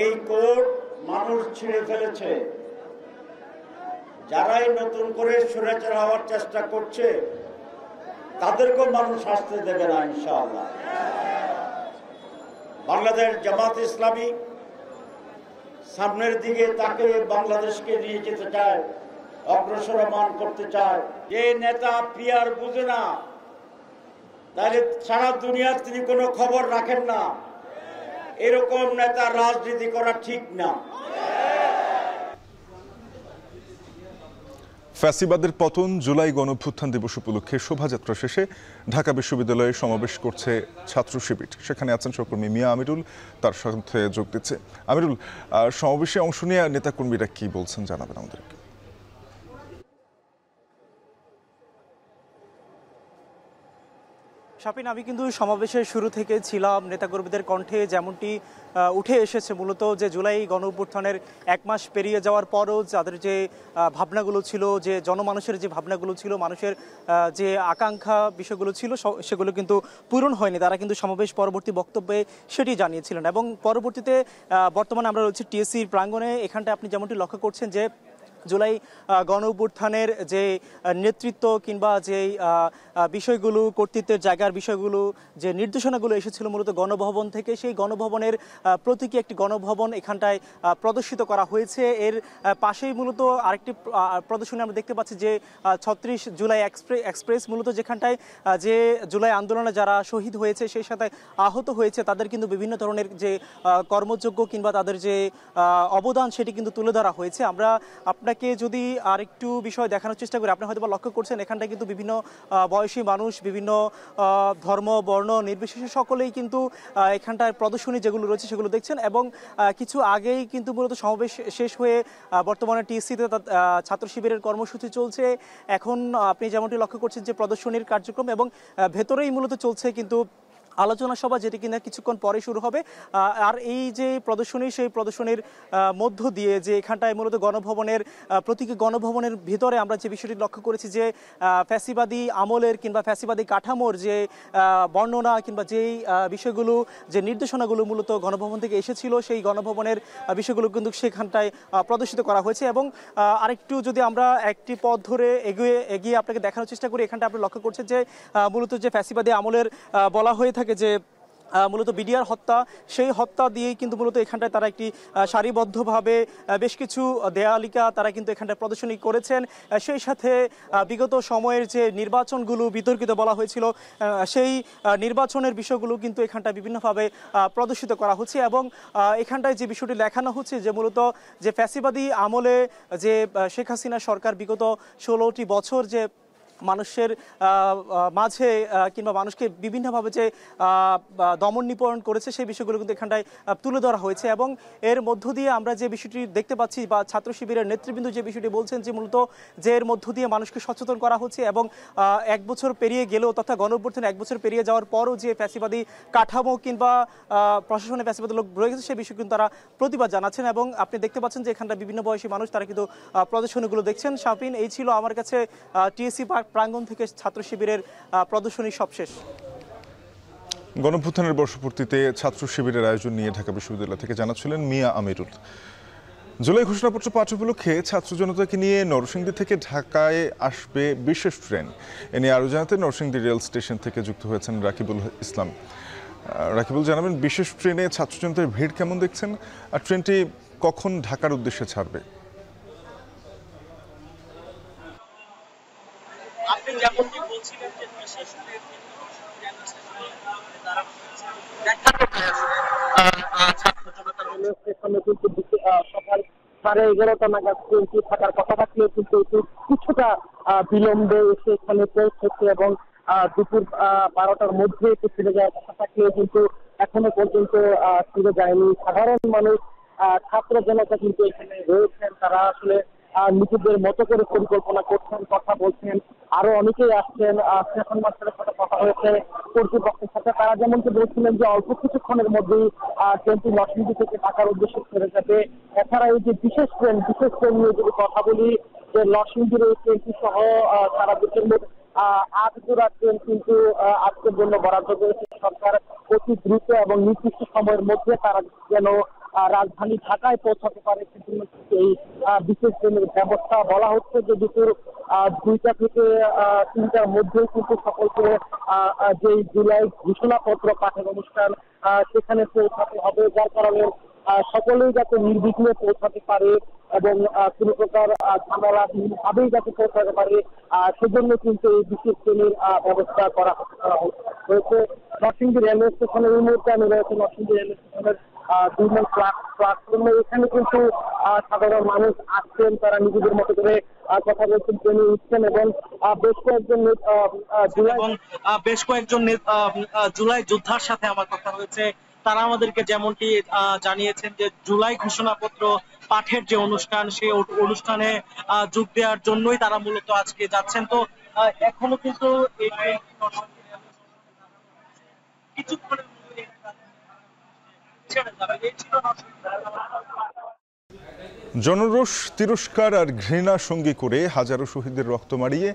এই কোড মানুষ ছিঁড়ে ফেলেছে। যারাই নতুন করে স্বৈরাচার হওয়ার চেষ্টা করছে তাদেরকেও মানুষ আসতে দেবে না ইনশাআল্লাহ। বাংলাদেশ জামাত ইসলামী সামনের দিকে তাকে বাংলাদেশকে নিয়ে যেতে চায়, অগ্রসরমান করতে চায়। যে নেতা পিআর বুঝে না, তাহলে সারা দুনিয়ার তিনি কোনো খবর রাখেন না। এরকম নেতা রাজনীতি করা ঠিক না।
ফ্যাসিবাদের পতন জুলাই গণঅভ্যুত্থান দিবস উপলক্ষে শোভাযাত্রা শেষে ঢাকা বিশ্ববিদ্যালয়ে সমাবেশ করছে ছাত্র শিবির। সেখানে আছেন সহকর্মী মিয়া আমিরুল, তার সাথে যোগ দিচ্ছে। আমিরুল, সমাবেশে অংশ নিয়ে নেতাকর্মীরা কি বলছেন জানাবেন আমাদেরকে।
শাপিন, আমি কিন্তু সমাবেশের শুরু থেকে ছিলাম। নেতাকর্মীদের কণ্ঠে যেমনটি উঠে এসেছে মূলত যে জুলাই গণঅভ্যুত্থানের এক মাস পেরিয়ে যাওয়ার পরও যাদের যে ভাবনাগুলো ছিল, যে জনমানুষের যে ভাবনাগুলো ছিল, মানুষের যে আকাঙ্ক্ষা বিষয়গুলো ছিল, সেগুলো কিন্তু পূরণ হয়নি। তারা কিন্তু সমাবেশ পরবর্তী বক্তব্যে সেটি জানিয়েছিলেন। এবং পরবর্তীতে বর্তমানে আমরা রয়েছি টিএসসির প্রাঙ্গণে। এখানটা আপনি যেমনটি লক্ষ্য করছেন যে জুলাই গণঅভ্যুত্থানের যে নেতৃত্ব কিংবা যে বিষয়গুলো, কর্তৃত্বের জায়গার বিষয়গুলো, যে নির্দেশনাগুলো এসেছিল মূলত গণভবন থেকে, সেই গণভবনের প্রতীকী একটি গণভবন এখানটায় প্রদর্শিত করা হয়েছে। এর পাশেই মূলত আরেকটি প্রদর্শনী আমরা দেখতে পাচ্ছি যে ৩৬ জুলাই এক্সপ্রেস, মূলত যেখানটায় যে জুলাই আন্দোলনে যারা শহীদ হয়েছে সেই সাথে আহত হয়েছে তাদের কিন্তু বিভিন্ন ধরনের যে কর্মযোগ্য কিংবা তাদের যে অবদান সেটি কিন্তু তুলে ধরা হয়েছে। আমরা আপনাকে যদি আরেকটু বিষয় দেখানোর চেষ্টা করি, আপনি হয়তো লক্ষ্য করছেন এখানটায় কিন্তু বিভিন্ন বয়সী মানুষ, বিভিন্ন ধর্ম বর্ণ নির্বিশেষে সকলেই কিন্তু এখানটায় প্রদর্শনী যেগুলো রয়েছে সেগুলো দেখছেন। এবং কিছু আগেই কিন্তু মূলত সমাবেশ শেষ হয়ে বর্তমানে টিএসসিতে ছাত্র শিবিরের কর্মসূচি চলছে। এখন আপনি যেমনটি লক্ষ্য করছেন যে প্রদর্শনীর কার্যক্রম, এবং ভেতরেই মূলত চলছে কিন্তু আলোচনা সভা, যেটি কিনা কিছুক্ষণ পরে শুরু হবে। আর এই যে প্রদর্শনী, সেই প্রদর্শনীর মধ্য দিয়ে যে এখানটায় মূলত গণভবনের প্রতীকী গণভবনের ভিতরে আমরা যে বিষয়টি লক্ষ্য করেছি যে ফ্যাসিবাদী আমলের কিংবা ফ্যাসিবাদী কাঠামোর যে বর্ণনা কিংবা যেই বিষয়গুলো, যে নির্দেশনাগুলো মূলত গণভবন থেকে এসেছিল, সেই গণভবনের বিষয়গুলো কিন্তু সেখানটায় প্রদর্শিত করা হয়েছে। এবং আরেকটু যদি আমরা একটি পথ ধরে এগিয়ে আপনাকে দেখানোর চেষ্টা করি, এখানটা আপনি লক্ষ্য করছেন যে মূলত যে ফ্যাসিবাদী আমলের বলা হয়ে থাকে যে মূলত বিডিআর হত্যা, সেই হত্যা দিয়েই কিন্তু মূলত এখানটায় তারা একটি সারিবদ্ধভাবে বেশ কিছু দেয়ালিকা তারা কিন্তু এখানটায় প্রদর্শনী করেছেন। সেই সাথে বিগত সময়ের যে নির্বাচনগুলো বিতর্কিত বলা হয়েছিল, সেই নির্বাচনের বিষয়গুলো কিন্তু এখানটায় বিভিন্নভাবে প্রদর্শিত করা হচ্ছে। এবং এখানটায় যে বিষয়টি দেখানো হচ্ছে যে মূলত যে ফ্যাসিবাদী আমলে যে শেখ হাসিনা সরকার বিগত 16টি বছর যে মানুষের মাঝে কিংবা মানুষকে বিভিন্নভাবে যে দমন নিপীড়ন করেছে, সেই বিষয়গুলো কিন্তু এখানটায় তুলে ধরা হয়েছে। এবং এর মধ্য দিয়ে আমরা যে বিষয়টি দেখতে পাচ্ছি বা ছাত্র শিবিরের নেতৃবৃন্দ যে বিষয়টি বলছেন যে মূলত যে এর মধ্য দিয়ে মানুষকে সচেতন করা হচ্ছে এবং 1 বছর পেরিয়ে গেলেও তথা গণঅভ্যুত্থান 1 বছর পেরিয়ে যাওয়ার পরও যে ফ্যাসিবাদী কাঠামো কিংবা প্রশাসনে ফ্যাসিবাদী লোক রয়ে গেছে, সেই বিষয়ে কিন্তু তারা প্রতিবাদ জানাচ্ছেন। এবং আপনি দেখতে পাচ্ছেন যে এখানটা বিভিন্ন বয়সী মানুষ তারা কিন্তু প্রদর্শনীগুলো দেখছেন। শাফিন, এই ছিল আমার কাছে টিএসসি প্রাঙ্গণ থেকে ছাত্র শিবিরের প্রদর্শনী সবশেষ।
গণঅভ্যুত্থানের বর্ষপূর্তিতে ছাত্র শিবিরের আয়োজন নিয়ে ঢাকা বিশ্ববিদ্যালয় থেকে জানাচ্ছিলেন মিয়া আমিরুল। জুলাই ঘোষণাপত্র পাঠ উপলক্ষে ছাত্র জনতাকে নিয়ে নরসিংদী থেকে ঢাকায় আসবে বিশেষ ট্রেন। এ নিয়ে আরও জানাতে নরসিংদী রেল স্টেশন থেকে যুক্ত হয়েছেন রাকিবুল ইসলাম। রাকিবুল, জানাবেন বিশেষ ট্রেনে ছাত্র জনতার ভিড় কেমন দেখছেন, আর ট্রেনটি কখন ঢাকার উদ্দেশ্যে ছাড়বে?
আপনি যেমনটি বলছিলেন যে বিশেষ করে ছাত্র জনতার স্টেশনে কিন্তু সকাল 11:30 নাগাদ ট্রেনটি থাকার কথা থাকলেও কিন্তু কিছুটা বিলম্বে এসে এখানে পৌঁছেছে এবং দুপুর 12টার মধ্যে একটু ফিরে যাওয়ার কথা থাকলেও কিন্তু এখনো পর্যন্ত ফিরে যায়নি। সাধারণ মানুষ, ছাত্র জনতা কিন্তু এখানে রয়েছেন, তারা আসলে নিজেদের মতো করে পরিকল্পনা করছেন, কথা বলছেন। আরো অনেকেই আসছেন, স্টেশন মাস্টারের সাথে কথা হয়েছে কর্তৃপক্ষের সাথে। তারা যেমনটি বলছিলেন যে অল্প কিছুক্ষণের মধ্যেই ট্রেনটি নরসিংদী থেকে ঢাকার উদ্দেশ্যে ছেড়ে যাবে। এছাড়া এই যে বিশেষ ট্রেন নিয়ে যদি কথা বলি, যে নরসিংদীর এই ট্রেনটি সহ সারা দেশের মোট 8 জোড়া ট্রেন কিন্তু আজকের জন্য বরাদ্দ করেছে সরকার। অতি দ্রুত এবং নির্দিষ্ট সময়ের মধ্যে তারা যেন রাজধানী ঢাকায় পৌঁছাতে পারে, সেজন্য এই বিশেষ ট্রেনের ব্যবস্থা। বলা হচ্ছে যে দুপুর 2টা থেকে 3টার মধ্যে কিন্তু সকলকে যে জুলাই ঘোষণাপত্র পাঠের অনুষ্ঠান সেখানে পৌঁছাতে হবে, যার কারণে সকলেই যাতে নির্বিঘ্নে পৌঁছাতে পারে এবং কোনো প্রকার ঝামেলাহীনভাবেই যাতে পৌঁছাতে পারে, সেজন্য কিন্তু এই বিশেষ ট্রেনের ব্যবস্থা করা হয়েছে। নরসিংদী রেলওয়ে স্টেশনে এই মুহূর্তে আমি রয়েছে নরসিংদী রেলওয়ে স্টেশনের 2 নং প্ল্যাটফর্মে। এখানে কিন্তু সাধারণ মানুষ আসছেন, তারা নিজেদের মতো করে কথা বলছেন, ট্রেনে উঠছেন এবং বেশ কয়েকজন জুলাই যোদ্ধার সাথে আমার কথা হয়েছে। তারা আমাদেরকে যেমনটি জানিয়েছেন যে জুলাই ঘোষণাপত্র পাঠের যে অনুষ্ঠান, সেই অনুষ্ঠানে যোগ দেওয়ার জন্যই তারা মূলত আজকে যাচ্ছেন। তো এখনো কিন্তু কিছুক্ষণের মধ্যে ছেড়ে যাবে। এই ছিল
জনরোষ, তিরস্কার আর ঘৃণা সঙ্গী করে হাজারো শহীদের রক্ত মারিয়ে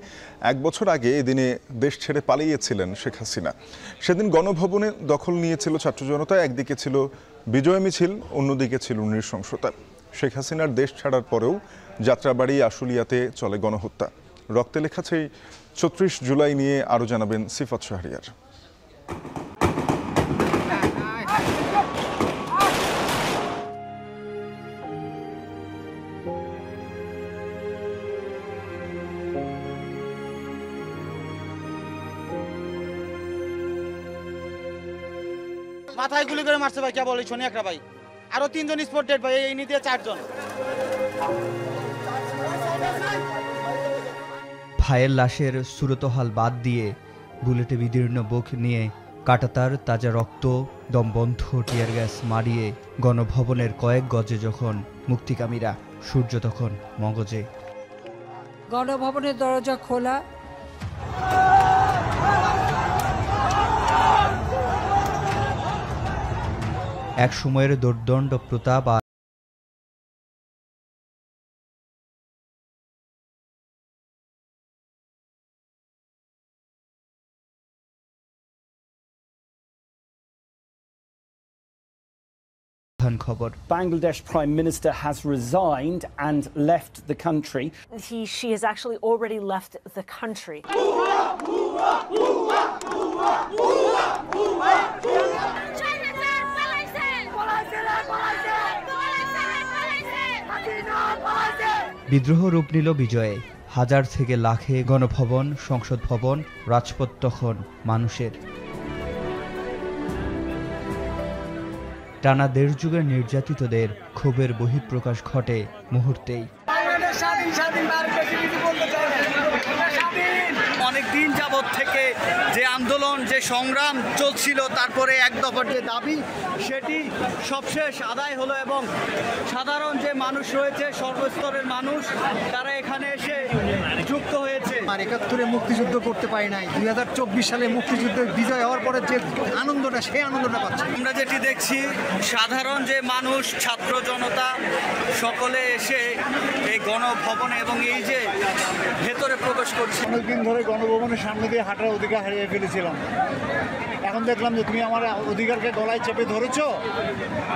1 বছর আগে এদিনে দেশ ছেড়ে পালিয়েছিলেন শেখ হাসিনা। সেদিন গণভবনে দখল নিয়েছিল ছাত্র জনতা, একদিকে ছিল বিজয় মিছিল, অন্যদিকে ছিল নৃশংসতা। শেখ হাসিনার দেশ ছাড়ার পরেও যাত্রাবাড়ি আশুলিয়াতে চলে গণহত্যা। রক্তে লেখা সেই 34 জুলাই নিয়ে আরও জানাবেন সিফাত শাহরিয়ার।
মাথায় গুলি করে মারছে ভাই, কে বলে শোনি একটা ভাই, আরো 3 জন স্পট ডেড ভাই, এই নিতে 4 জন।
ভাইয়ের লাশের সুরতহাল বাদ দিয়ে বুলেটে বিদীর্ণ বুক নিয়ে কাটাতার তাজা রক্ত, দমবন্ধ টিয়ার গ্যাস মারিয়ে গণভবনের কয়েক গজে যখন মুক্তিকামীরা, সূর্য তখন মগজে।
গণভবনের দরজা খোলা,
এক সময়ের দুর্দণ্ড প্রতাপ খবর।
Bangladesh Prime Minister has resigned and left the country.
She has actually already left the country.
বিদ্রোহ রূপ নিল বিজয়ে। হাজার থেকে লাখে গণভবন, সংসদ ভবন, রাজপথ তখন মানুষের। টানা ১.৫ যুগের নির্যাতিতদের ক্ষোভের বহিঃপ্রকাশ ঘটে মুহূর্তেই।
অনেক দিন যাবৎ থেকে যে আন্দোলন, যে সংগ্রাম চলছিল, তারপরে এক দফার যে দাবি, সেটি সবশেষ আদায় হলো এবং সাধারণ যে মানুষ রয়েছে, সর্বস্তরের মানুষ, তারা এখানে এসে যুক্ত হয়েছে।
আর ৭১-এ মুক্তিযুদ্ধ করতে পারি নাই, ২০২৪ সালে মুক্তিযুদ্ধের বিজয় হওয়ার পরে যে আনন্দটা, সেই আনন্দটা পাচ্ছি।
আমরা যেটি দেখছি, সাধারণ যে মানুষ, ছাত্র জনতা সকলে এসে এই গণভবনে এবং এই যে ভেতরে প্রবেশ করছে।
অনেকদিন ধরে গণভবনের সামনে দিয়ে হাঁটার অধিকার হারিয়ে ফেলেছিলাম। এখন দেখলাম যে তুমি আমার অধিকারকে গলায় চেপে ধরেছো।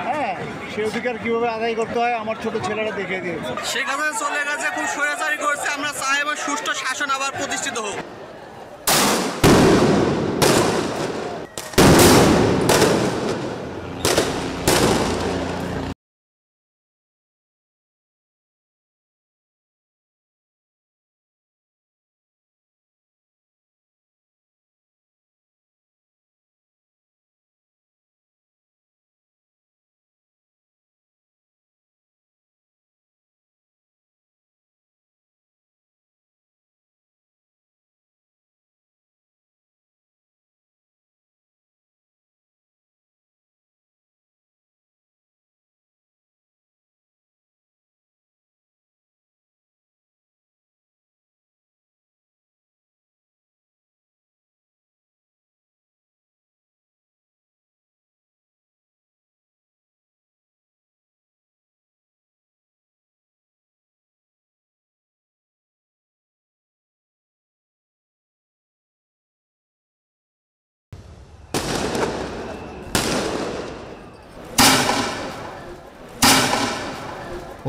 হ্যাঁ, সেই অধিকার কিভাবে আদায় করতে হয় আমার ছোট ছেলেরা দেখিয়ে দিয়েছে।
সেখানে চলে গেছে, খুব স্বৈরাচারী করছে। আমরা চাই এবার সুষ্ঠু শাসন আবার প্রতিষ্ঠিত হোক।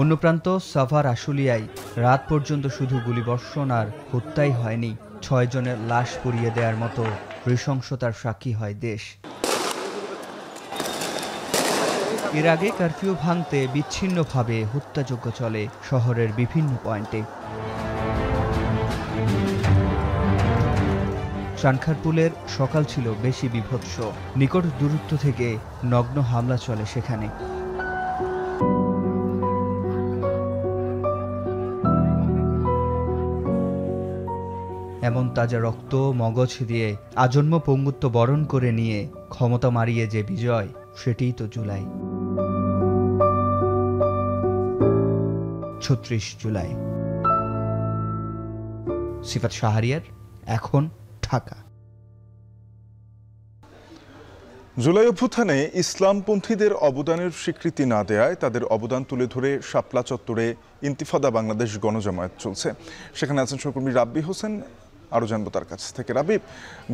অন্য প্রান্ত সাভার আশুলিয়ায় রাত পর্যন্ত শুধু গুলিবর্ষণ আর হত্যাই হয়নি, ৬ জনের লাশ পুড়িয়ে দেওয়ার মতো নৃশংসতার সাক্ষী হয় দেশ। এর আগে কারফিউ ভাঙতে বিচ্ছিন্নভাবে হত্যাযজ্ঞ চলে শহরের বিভিন্ন পয়েন্টে। শানখারপুলের সকাল ছিল বেশি বীভৎস। নিকট দূরত্ব থেকে নগ্ন হামলা চলে সেখানে। এমন তাজা রক্ত, মগজ দিয়ে আজন্ম পঙ্গুত্ব বরণ করে নিয়ে ক্ষমতা মারিয়ে যে বিজয়, সেটিই তো জুলাই। ৩৬ জুলাই। সিফাত শাহরিয়ার, এখন ঢাকা।
জুলাই অভ্যুত্থানে ইসলামপন্থীদের অবদানের স্বীকৃতি না দেয়ায় তাদের অবদান তুলে ধরে শাপলা চত্বরে ইন্তিফাদা বাংলাদেশ গণজামায়াত চলছে। সেখানে আছেন সহকর্মী রাব্বি হোসেন, আরও জানবো তার কাছ থেকে। রাব্বি,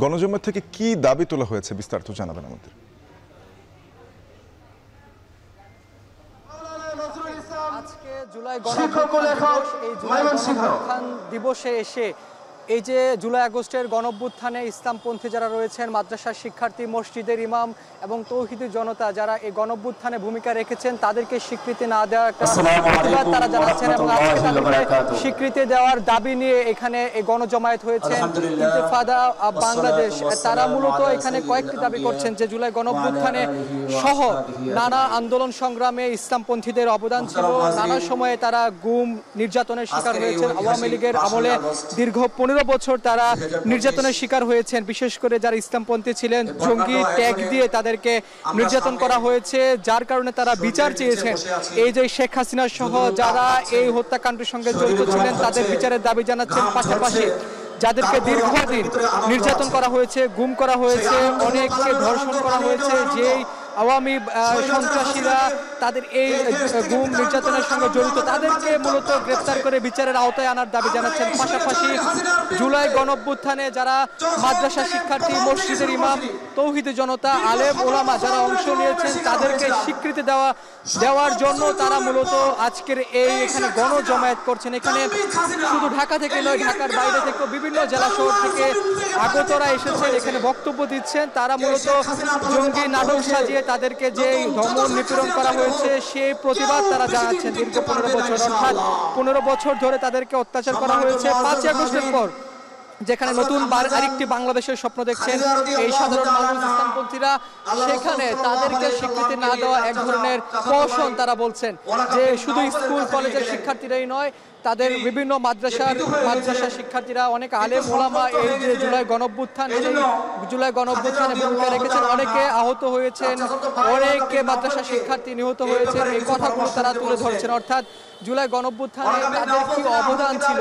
গণজামায়াত থেকে কি দাবি তোলা হয়েছে বিস্তারিত জানাবেন আমাদের।
আজকে জুলাই গণঅভ্যুত্থান দিবসে এসে এই যে জুলাই আগস্টের গণঅভ্যুত্থানে ইসলামপন্থী যারা রয়েছেন, মাদ্রাসার শিক্ষার্থী, মসজিদের ইমাম এবং তৌহিদি জনতা যারা এই গণঅভ্যুত্থানে ভূমিকা রেখেছেন, তাদেরকে স্বীকৃতি না দেওয়ার একটা প্রতিবাদ তারা জানাচ্ছেন এবং আজকে তাদেরকে স্বীকৃতি দেওয়ার দাবি নিয়ে এখানে এই গণজমায়েত হয়েছেন ইন্তিফাদা বাংলাদেশ। তারা মূলত এখানে কয়েকটি দাবি করছেন যে জুলাই গণঅভ্যুত্থানে সহ নানা আন্দোলন সংগ্রামে ইসলামপন্থীদের অবদান ছিল। নানা সময়ে তারা গুম, নির্যাতনের শিকার হয়েছেন। আওয়ামী লীগের আমলে দীর্ঘ ১৫ বছর তারা নির্যাতনের শিকার হয়েছেন। বিশেষ করে যারা ইসলামপন্থী ছিলেন, জঙ্গি ট্যাগ দিয়ে তাদেরকে নির্যাতন করা হয়েছে, যার কারণে তারা বিচার চেয়েছেন। এই যে শেখ হাসিনা সহ যারা এই হত্যাকাণ্ডের সঙ্গে জড়িত ছিলেন, তাদের বিচারের দাবি জানাচ্ছেন। পাশাপাশি যাদেরকে দীর্ঘদিন নির্যাতন করা হয়েছে, গুম করা হয়েছে, অনেককে ধর্ষণ করা হয়েছে, যেই আওয়ামী সন্ত্রাসীরা তাদের এই গুম নির্যাতনের সঙ্গে জড়িত তাদেরকে মূলত গ্রেফতার করে বিচারের আওতায় আনার দাবি জানাচ্ছেন। পাশাপাশি জুলাই গণঅভ্যুত্থানে যারা মাদ্রাসা শিক্ষার্থী, মসজিদের ইমাম, তৌহিদি জনতা, আলেম ওলামা যারা অংশ নিয়েছেন তাদেরকে স্বীকৃতি দেওয়ার জন্য তারা মূলত আজকের এখানে গণজমায়েত করছেন। এখানে শুধু ঢাকা থেকে নয়, ঢাকার বাইরে থেকে বিভিন্ন জেলা শহর থেকে আগতরা এসেছেন, এখানে বক্তব্য দিচ্ছেন। তারা মূলত জঙ্গি নাটক সাজিয়ে তাদেরকে যে দমন নিপীড়ন করা হয়েছে সেই প্রতিবাদ তারা জানাচ্ছেন। দীর্ঘ 15 বছর, অর্থাৎ 15 বছর ধরে তাদেরকে অত্যাচার করা হয়েছে। 5 আগস্টের পর যেখানে নতুন আরেকটি বাংলাদেশের স্বপ্ন দেখছেন এই সাধারণ মানুষ, ইসলামপন্থীরা, সেখানে তাদেরকে স্বীকৃতি না দেওয়া এক ধরনের প্রহসন। তারা বলছেন যে শুধু স্কুল কলেজের শিক্ষার্থীরাই নয়, তাদের বিভিন্ন মাদ্রাসা শিক্ষার্থীরা, অনেক আলেম ওলামা এই যে জুলাই গণঅভ্যুত্থানে ভূমিকা রেখেছেন, অনেকে আহত হয়েছেন, অনেকে মাদ্রাসা শিক্ষার্থী নিহত হয়েছেন, এই কথাগুলো তারা তুলে ধরছেন। অর্থাৎ জুলাই গণঅভ্যুত্থানে তাদের কি অবদান ছিল,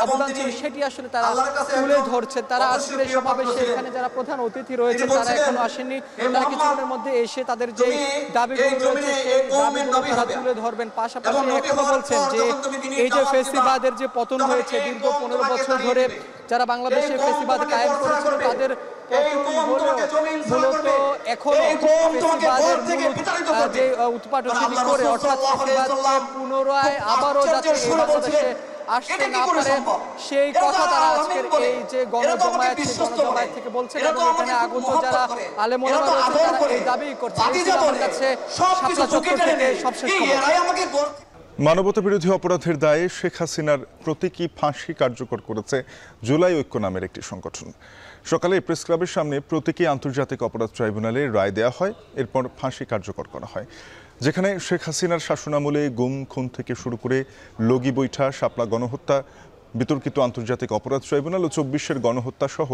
অবদান ছিল সেটি আসলে তারা তুলে ধরছেন। তারা আজকের এই সমাবেশে এখানে যারা প্রধান অতিথি রয়েছেন তারা এখনো আসেননি, তারা কিছুক্ষণের মধ্যে এসে তাদের যে দাবিগুলো রয়েছে সেই দাবিগুলো তারা তুলে ধরবেন। পাশাপাশি এখনো বলছেন যে এই যে ফেসিবাদের যে পতন হয়েছে, দীর্ঘ 15 বছর ধরে যারা বাংলাদেশে ফেসিবাদ কায়েম করেছিল তাদের মূলত এখনো ফেসিবাদের যে উৎপাদন সেটি করে, অর্থাৎ ফেসিবাদকে পুনরায় আবারও যাতে এই বাংলাদেশে আসতে না পারে সেই কথা তারা আজকের এই যে গণজমায়েত থেকে বলছেন। এবং এখানে আগত যারা আলেম ওলামা রয়েছে তারা এই দাবি করছেন। আমার কাছে শাপলা চত্বর থেকে সবশেষ খবর।
মানবতাবিরোধী অপরাধের দায়ে শেখ হাসিনার প্রতীকী ফাঁসি কার্যকর করেছে জুলাই ঐক্য নামের একটি সংগঠন। সকালে প্রেস ক্লাবের সামনে প্রতীকী আন্তর্জাতিক অপরাধ ট্রাইব্যুনালে রায় দেওয়া হয়, এরপর ফাঁসি কার্যকর করা হয়। যেখানে শেখ হাসিনার শাসনামলে গুম, খুন থেকে শুরু করে লগি বৈঠা, শাপলা গণহত্যা, বিতর্কিত আন্তর্জাতিক অপরাধ ট্রাইব্যুনাল ও 24-এর গণহত্যা সহ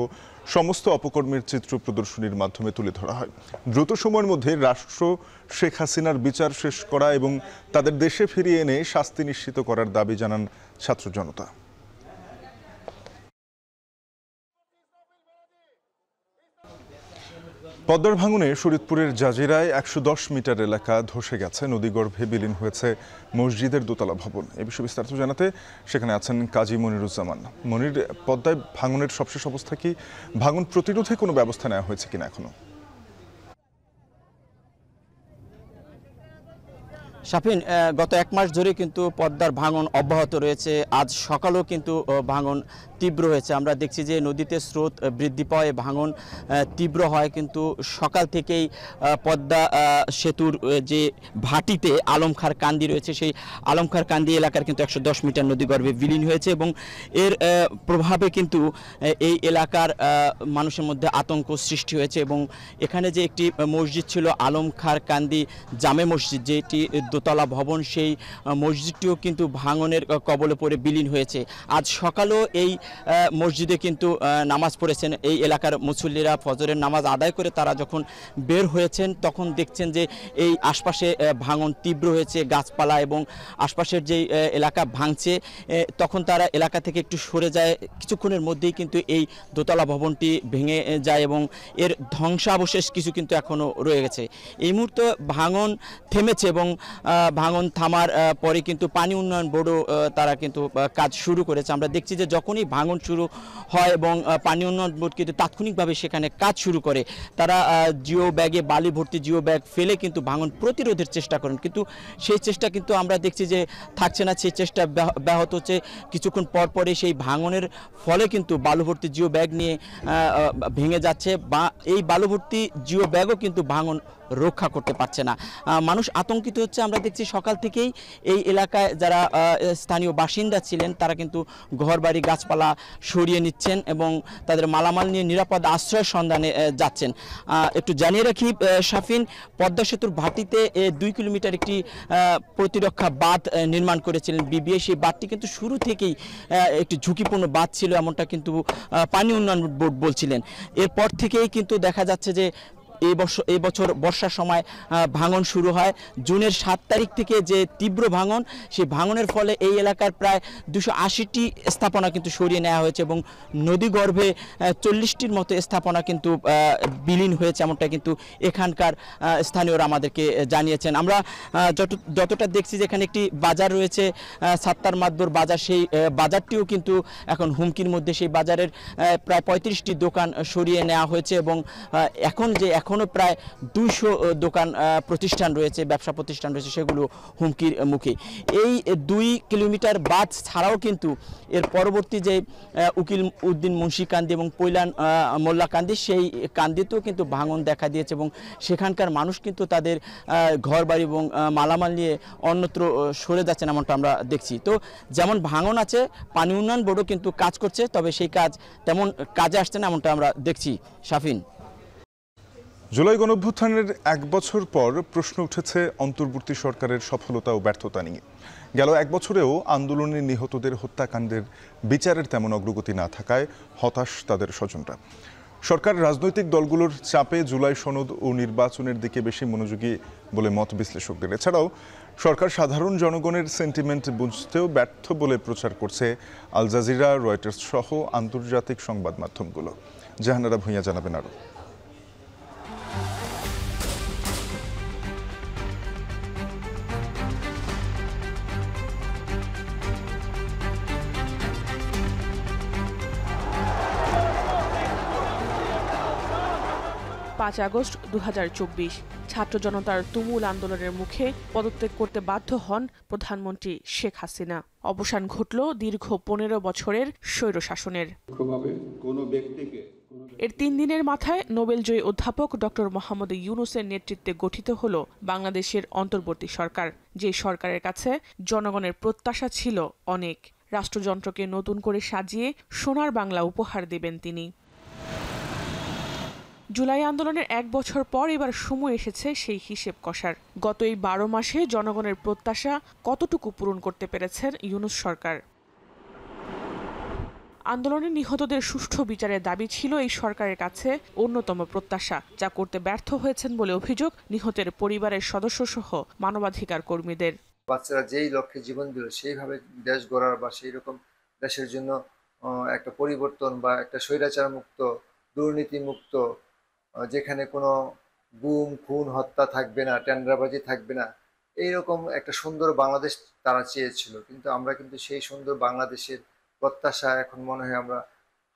সমস্ত অপকর্মের চিত্র প্রদর্শনীর মাধ্যমে তুলে ধরা হয়। দ্রুত সময়ের মধ্যে রাষ্ট্র শেখ হাসিনার বিচার শেষ করা এবং তাদের দেশে ফিরিয়ে এনে শাস্তি নিশ্চিত করার দাবি জানান ছাত্র জনতা। পদ্মার ভাঙনে শরীয়তপুরের জাজিরায় 110 মিটার এলাকা ধসে গেছে, নদীগর্ভে বিলীন হয়েছে মসজিদের দোতলা ভবন। এ বিষয়ে বিস্তারিত জানাতে সেখানে আছেন কাজী মনিরুজ্জামান। মনির, পদ্মায় ভাঙনের সবশেষ অবস্থা কি? ভাঙন প্রতিরোধে কোনো ব্যবস্থা নেওয়া হয়েছে কিনা এখনো?
শাফিন, গত 1 মাস ধরে কিন্তু পদ্মার ভাঙন অব্যাহত রয়েছে। আজ সকালেও কিন্তু ভাঙন তীব্র হয়েছে। আমরা দেখছি যে নদীতে স্রোত বৃদ্ধি পায়, ভাঙন তীব্র হয়, কিন্তু সকাল থেকেই পদ্মা সেতুর যে ভাটিতে আলমখার কান্দি রয়েছে সেই আলমখার কান্দি এলাকার কিন্তু 110 মিটার নদীগর্ভে বিলীন হয়েছে এবং এর প্রভাবে কিন্তু এই এলাকার মানুষের মধ্যে আতঙ্ক সৃষ্টি হয়েছে। এবং এখানে যে একটি মসজিদ ছিল আলমখার কান্দি জামে মসজিদ, যেটি দোতলা ভবন, সেই মসজিদটিও কিন্তু ভাঙনের কবলে পড়ে বিলীন হয়েছে। আজ সকালেও এই মসজিদে কিন্তু নামাজ পড়েছেন এই এলাকার মুসল্লিরা। ফজরের নামাজ আদায় করে তারা যখন বের হয়েছেন তখন দেখছেন যে এই আশপাশে ভাঙন তীব্র হয়েছে, গাছপালা এবং আশপাশের যেই এলাকা ভাঙছে, তখন তারা এলাকা থেকে একটু সরে যায়। কিছুক্ষণের মধ্যেই কিন্তু এই দোতলা ভবনটি ভেঙে যায় এবং এর ধ্বংসাবশেষ কিছু কিন্তু এখনও রয়ে গেছে। এই মুহূর্তে ভাঙন থেমেছে এবং ভাঙন থামার পরে কিন্তু পানি উন্নয়ন বোর্ডও তারা কিন্তু কাজ শুরু করেছে। আমরা দেখছি যে যখনই ভাঙন শুরু হয় এবং পানি উন্নয়ন বোর্ড কিন্তু তাৎক্ষণিকভাবে সেখানে কাজ শুরু করে, তারা জিও ব্যাগে বালি ভর্তি জিও ব্যাগ ফেলে কিন্তু ভাঙন প্রতিরোধের চেষ্টা করেন, কিন্তু সেই চেষ্টা কিন্তু আমরা দেখছি যে থাকছে না, সেই চেষ্টা ব্যাহত হচ্ছে। কিছুক্ষণ পর পরে সেই ভাঙনের ফলে কিন্তু বালু ভর্তি জিও ব্যাগ নিয়ে ভেঙে যাচ্ছে, বা এই বালু ভর্তি জিও ব্যাগও কিন্তু ভাঙন রক্ষা করতে পারছে না। মানুষ আতঙ্কিত হচ্ছে। আমরা দেখছি সকাল থেকেই এই এলাকায় যারা স্থানীয় বাসিন্দা ছিলেন তারা কিন্তু ঘরবাড়ি গাছপালা সরিয়ে নিচ্ছেন এবং তাদের মালামাল নিয়ে নিরাপদ আশ্রয়ের সন্ধানে যাচ্ছেন। একটু জানিয়ে রাখি শাফিন, পদ্মা সেতুর ভাটিতে 2 কিলোমিটার একটি প্রতিরক্ষা বাঁধ নির্মাণ করেছিলেন বিবিএ। সেই বাঁধটি কিন্তু শুরু থেকেই একটি ঝুঁকিপূর্ণ বাঁধ ছিল, এমনটা কিন্তু পানি উন্নয়ন বোর্ড বলছিলেন। এরপর থেকেই কিন্তু দেখা যাচ্ছে যে এই বছর বর্ষার সময় ভাঙন শুরু হয়। জুনের 7 তারিখ থেকে যে তীব্র ভাঙন, সেই ভাঙনের ফলে এই এলাকার প্রায় 280টি স্থাপনা কিন্তু সরিয়ে নেওয়া হয়েছে এবং নদীগর্ভে 40টির মতো স্থাপনা কিন্তু বিলীন হয়েছে, এমনটা কিন্তু এখানকার স্থানীয়রা আমাদেরকে জানিয়েছেন। আমরা যতটা দেখছি যে এখানে একটি বাজার রয়েছে, সাত্তার মাদবর বাজার, সেই বাজারটিও কিন্তু এখন হুমকির মধ্যে। সেই বাজারের প্রায় 35টি দোকান সরিয়ে নেওয়া হয়েছে এবং এখনও প্রায় 200 দোকান প্রতিষ্ঠান রয়েছে, ব্যবসা প্রতিষ্ঠান রয়েছে, সেগুলো হুমকির মুখে। এই 2 কিলোমিটার বাঁধ ছাড়াও কিন্তু এর পরবর্তী যে উকিল উদ্দিন মুন্সি কান্দি এবং পৈলান মোল্লা কান্দি, সেই কান্দিতেও কিন্তু ভাঙন দেখা দিয়েছে এবং সেখানকার মানুষ কিন্তু তাদের ঘরবাড়ি এবং মালামাল নিয়ে অন্যত্র সরে যাচ্ছেন, এমনটা আমরা দেখছি। তো যেমন ভাঙন আছে, পানি উন্নয়ন বোর্ডও কিন্তু কাজ করছে, তবে সেই কাজ তেমন কাজে আসছে না, এমনটা আমরা দেখছি। শাফিন।
জুলাই গণঅভ্যুত্থানের 1 বছর পর প্রশ্ন উঠেছে অন্তর্বর্তী সরকারের সফলতা ও ব্যর্থতা নিয়ে। গেল 1 বছরেও আন্দোলনে নিহতদের হত্যাকাণ্ডের বিচারের তেমন অগ্রগতি না থাকায় হতাশ তাদের স্বজনরা। সরকার রাজনৈতিক দলগুলোর চাপে জুলাই সনদ ও নির্বাচনের দিকে বেশি মনোযোগী বলে মত বিশ্লেষকদের। এছাড়াও সরকার সাধারণ জনগণের সেন্টিমেন্ট বুঝতেও ব্যর্থ বলে প্রচার করছে আল জাজিরা, রয়টার্স সহ আন্তর্জাতিক সংবাদ মাধ্যমগুলো। জাহানারা ভূঁইয়া জানাবেন আরও।
5 আগস্ট 2024 ছাত্র জনতার তুমুল আন্দোলনের মুখে পদত্যাগ করতে বাধ্য হন প্রধানমন্ত্রী শেখ হাসিনা। অবসান ঘটল দীর্ঘ 15 বছরের স্বৈরশাসনের। এর 3 দিনের মাথায় নোবেলজয়ী অধ্যাপক ডক্টর মোহাম্মদ ইউনূসের নেতৃত্বে গঠিত হল বাংলাদেশের অন্তর্বর্তী সরকার। যে সরকারের কাছে জনগণের প্রত্যাশা ছিল অনেক। রাষ্ট্রযন্ত্রকে নতুন করে সাজিয়ে সোনার বাংলা উপহার দেবেন তিনি। জুলাই আন্দোলনের 1 বছর পর এবার সময় এসেছে সেই হিসেব কষার। গত এই 12 মাসে জনগণের প্রত্যাশা কতটুকু পূরণ করতে পেরেছেন ইউনূস সরকার? আন্দোলনে নিহতদের সুষ্ঠু বিচারের দাবি ছিল এই সরকারের কাছে অন্যতম প্রত্যাশা, যা করতে ব্যর্থ হয়েছেন বলে অভিযোগ নিহতের পরিবারের সদস্যসহ মানবাধিকার কর্মীদের।
বাচ্চারা যেই লক্ষ্যে জীবন দিল সেইভাবে দেশ গড়ার বা সেই রকম দেশের জন্য একটা পরিবর্তন বা একটা স্বৈরাচার মুক্ত, দুর্নীতি মুক্ত, যেখানে কোনো গুম খুন হত্যা থাকবে না, টেন্ডারবাজি থাকবে না, এইরকম একটা সুন্দর বাংলাদেশ তারা চেয়েছিল। কিন্তু আমরা কিন্তু সেই সুন্দর বাংলাদেশের প্রত্যাশা এখন মনে হয় আমরা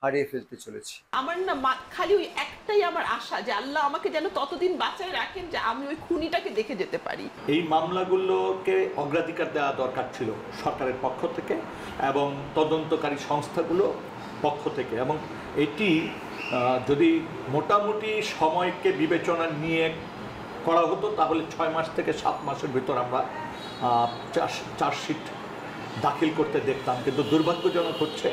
হারিয়ে ফেলতে চলেছি।
আমার না খালি ওই একটাই আমার আশা যে আল্লাহ আমাকে যেন ততদিন বাঁচায় রাখেন যে আমি ওই খুনিটাকে দেখে যেতে পারি।
এই মামলাগুলোকে অগ্রাধিকার দেওয়া দরকার ছিল সরকারের পক্ষ থেকে এবং তদন্তকারী সংস্থাগুলো পক্ষ থেকে, এবং এটি যদি মোটামুটি সময়কে বিবেচনা নিয়ে করা হতো তাহলে 6 মাস থেকে 7 মাসের ভিতর আমরা চার্জশিট দাখিল করতে দেখতাম। কিন্তু দুর্ভাগ্যজনক হচ্ছে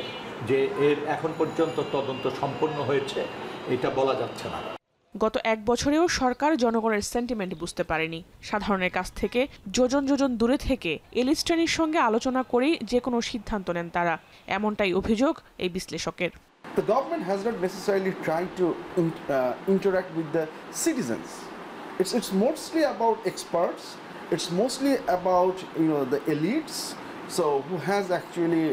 যে এর এখন পর্যন্ত তদন্ত সম্পন্ন হয়েছে এটা বলা যাচ্ছে না।
গত 1 বছরেও সরকার জনগণের সেন্টিমেন্ট বুঝতে পারেনি। সাধারণের কাছ থেকে যোজন যোজন দূরে থেকে এলিস্টানির সঙ্গে আলোচনা করেই যে কোনো সিদ্ধান্ত নেন তারা, এমনটাই অভিযোগ এই বিশ্লেষকের।
The government has not necessarily tried to interact with the citizens. It's mostly about experts. It's mostly about the elites. So who has actually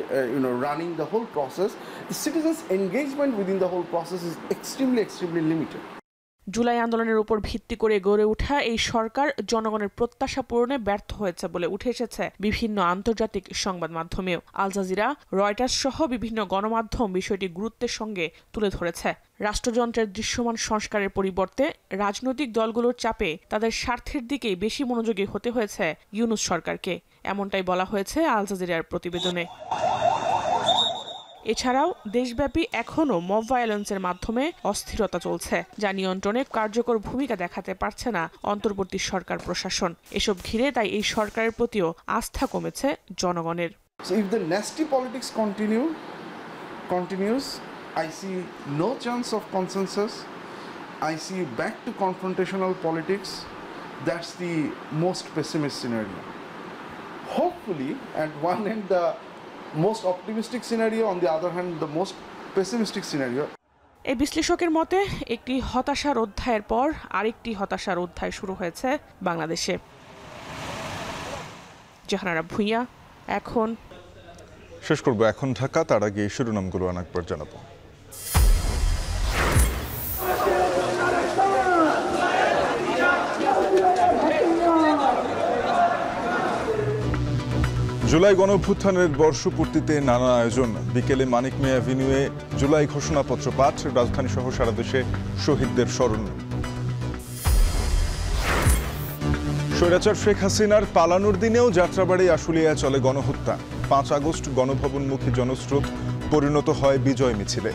running the whole process? The citizens' engagement within the whole process is extremely limited.
July আন্দোলনের উপর ভিত্তি করে গড়ে ওঠা এই সরকার জনগণের প্রত্যাশা পূরণে ব্যর্থ হয়েছে বলে উঠে এসেছে বিভিন্ন আন্তর্জাতিক সংবাদ মাধ্যমেও। আল জাজিরা, রয়টার্স সহ বিভিন্ন গণমাধ্যম বিষয়টি গুরুত্বের সঙ্গে তুলে ধরেছে। রাষ্ট্রযন্ত্রের দৃশ্যমান সংস্কারের পরিবর্তে রাজনৈতিক দলগুলোর চাপে তাদের স্বার্থের দিকেই বেশি মনোযোগী হতে হয়েছে ইউনূস সরকারকে, এমনটাই বলা হয়েছে আল জাজিরার প্রতিবেদনে। এছাড়াও দেশব্যাপী এখনও মব ভায়োলেন্সের মাধ্যমে অস্থিরতা চলছে, যা নিয়ন্ত্রণে কার্যকর ভূমিকা দেখাতে পারছে না অন্তর্বর্তী সরকার প্রশাসন। এসব ঘিরে তাই এই সরকারের প্রতিও আস্থা কমেছে জনগণের।
So if the nasty politics continues, I see no chance of consensus. I see back to confrontational politics. That's the most pessimist scenario. Hopefully, at one end, the most optimistic scenario, on the other hand, the most pessimistic scenario.
এই বিশ্লেষকের মতে একটি হতাশার অধ্যায়ের পর আরেকটি হতাশার অধ্যায় শুরু হয়েছে বাংলাদেশে। জাহানারা ভুঁইয়া, এখন।
শেষ করব এখন ঢাকা, তার আগে শিরোনামগুলো অনেকবার জানাবো। জুলাই গণঅভ্যুত্থানের বর্ষপূর্তিতে নানা আয়োজন। বিকেলে মানিক মিয়া অ্যাভিনিউয়ে জুলাই ঘোষণাপত্র পাঠ, রাজধানী সহ সারা দেশে শহীদদের স্মরণ। স্বৈরাচার শেখ হাসিনার পালানোর দিনেও যাত্রাবাড়ি আশুলিয়ায় চলে গণহত্যা। 5 আগস্ট গণভবনমুখী জনস্রোত পরিণত হয় বিজয় মিছিলে।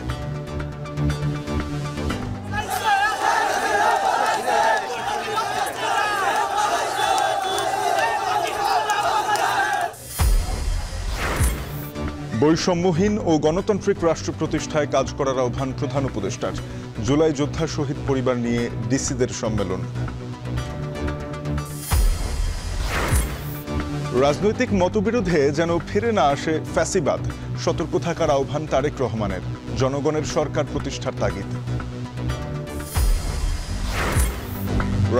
বৈষম্যহীন ও গণতান্ত্রিক রাষ্ট্র প্রতিষ্ঠায় কাজ করার আহ্বান প্রধান উপদেষ্টার। জুলাই যোদ্ধা শহীদ পরিবার নিয়ে ডিসিদের সম্মেলন। রাজনৈতিক মতবিরোধে যেন ফিরে না আসে ফ্যাসিবাদ, সতর্ক থাকার আহ্বান তারেক রহমানের। জনগণের সরকার প্রতিষ্ঠার তাগিদ।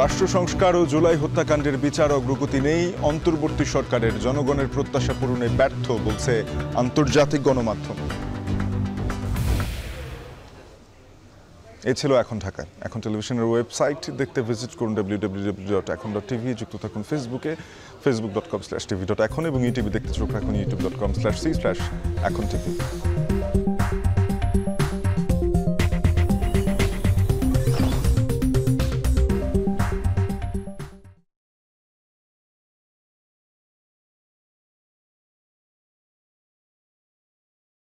রাষ্ট্র সংস্কার ও জুলাই হত্যাকাণ্ডের বিচার অগ্রগতি নেই অন্তর্বর্তী সরকারের। জনগণের প্রত্যাশা পূরণে ব্যর্থ বলছে আন্তর্জাতিক গণমাধ্যম। এই ছিল এখন ঢাকায়। এখন টেলিভিশনের ওয়েবসাইট দেখতে ভিজিট করুন www.এখন.tv। যুক্ত থাকুন ফেসবুকে facebook.com/tv.এখন এবং ইউটিউবে দেখতে চোখ রাখুন youtube.com/c/এখন TV।